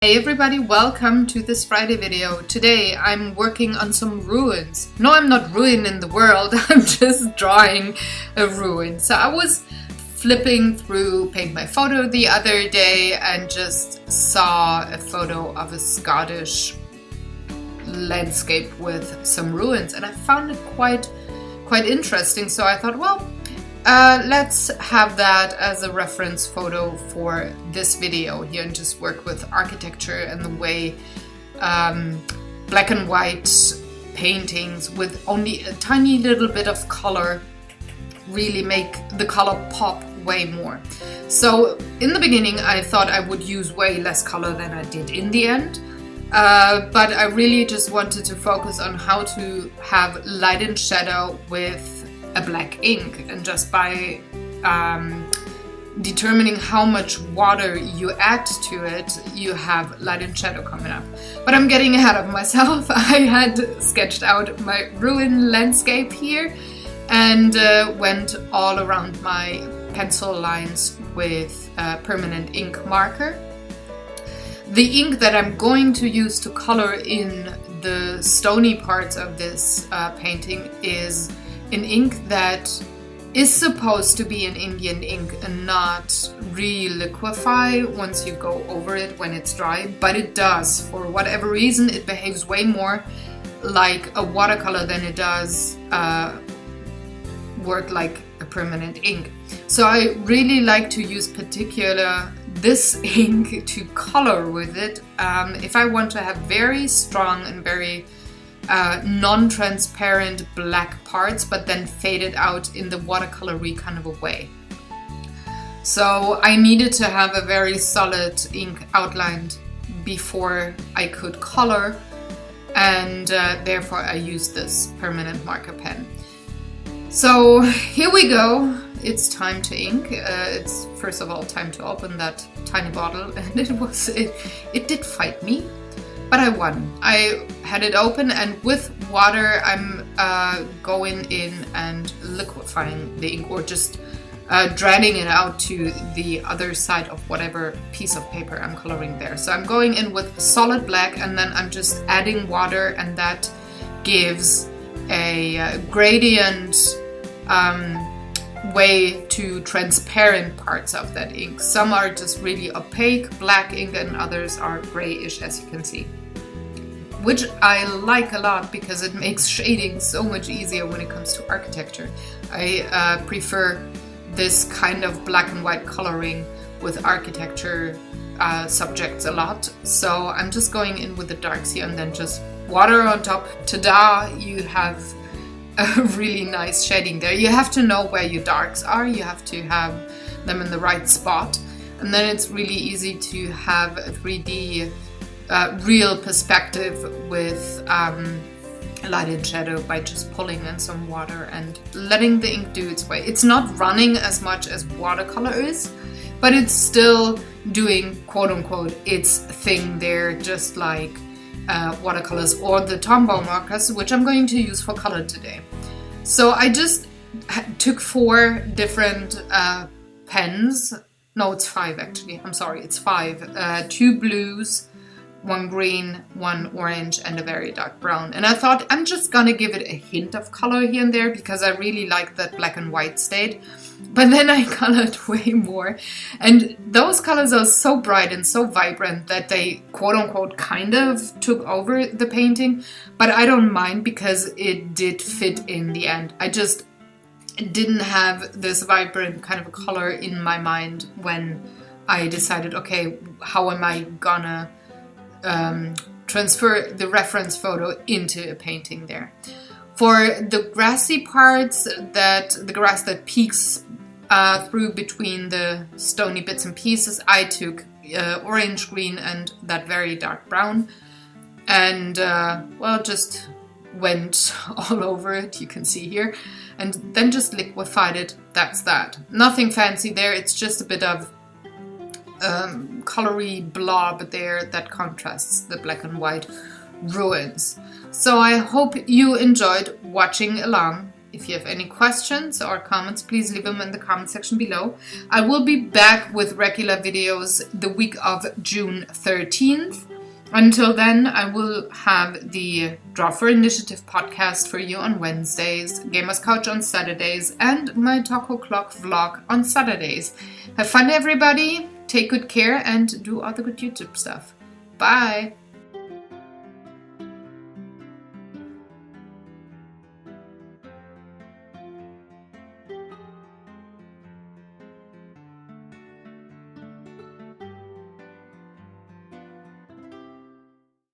Hey everybody, welcome to this Friday video. Today I'm working on some ruins. No, I'm not ruining the world, I'm just drawing a ruin. So I was flipping through Paint My Photo the other day and just saw a photo of a Scottish landscape with some ruins, and I found it quite interesting. So I thought, well, let's have that as a reference photo for this video here and just work with architecture and the way black and white paintings with only a tiny little bit of color really make the color pop way more. So in the beginning I thought I would use way less color than I did in the end, but I really just wanted to focus on how to have light and shadow with a black ink, and just by determining how much water you add to it, you have light and shadow coming up. But I'm getting ahead of myself. I had sketched out my ruin landscape here and went all around my pencil lines with a permanent ink marker. The ink that I'm going to use to color in the stony parts of this painting is an ink that is supposed to be an Indian ink and not re-liquefy once you go over it when it's dry, but it does. For whatever reason, it behaves way more like a watercolor than it does work like a permanent ink. So I really like to use this ink to color with it if I want to have very strong and very non-transparent black parts, but then faded out in the watercolory kind of a way. So I needed to have a very solid ink outlined before I could color, and therefore I used this permanent marker pen. So here we go. It's time to ink. It's first of all time to open that tiny bottle, and it did fight me. But I won. I had it open, and with water I'm going in and liquefying the ink, or just draining it out to the other side of whatever piece of paper I'm coloring there. So I'm going in with solid black, and then I'm just adding water, and that gives a gradient way to transparent parts of that ink. Some are just really opaque black ink and others are grayish, as you can see, which I like a lot because it makes shading so much easier when it comes to architecture. I prefer this kind of black and white coloring with architecture subjects a lot. So I'm just going in with the darks here and then just water on top. Ta-da! You have a really nice shading there. You have to know where your darks are. You have to have them in the right spot. And then it's really easy to have a 3D real perspective with light and shadow by just pulling in some water and letting the ink do its way. It's not running as much as watercolor is, but it's still doing quote-unquote its thing there, just like watercolors or the Tombow markers, which I'm going to use for color today. So I just took 4 different pens. No, it's 5 actually. I'm sorry, it's 5. 2 blues, 1 green, 1 orange, and a very dark brown. And I thought I'm just gonna give it a hint of color here and there because I really like that black and white state. But then I colored way more, and those colors are so bright and so vibrant that they quote-unquote kind of took over the painting. But I don't mind because it did fit in the end. I just didn't have this vibrant kind of a color in my mind when I decided, okay, how am I gonna transfer the reference photo into a painting there. For the grassy parts, the grass that peeks through between the stony bits and pieces, I took orange, green, and that very dark brown, and well, just went all over it, you can see here, and then just liquefied it. That's that. Nothing fancy there, it's just a bit of colory blob there that contrasts the black and white ruins. So I hope you enjoyed watching along. If you have any questions or comments, please leave them in the comment section below. I will be back with regular videos the week of June 13th. Until then, I will have the Draw for Initiative podcast for you on Wednesdays, Gamers Couch on Saturdays, and my Taco Clock vlog on Saturdays. Have fun, everybody. Take good care and do all the good YouTube stuff. Bye.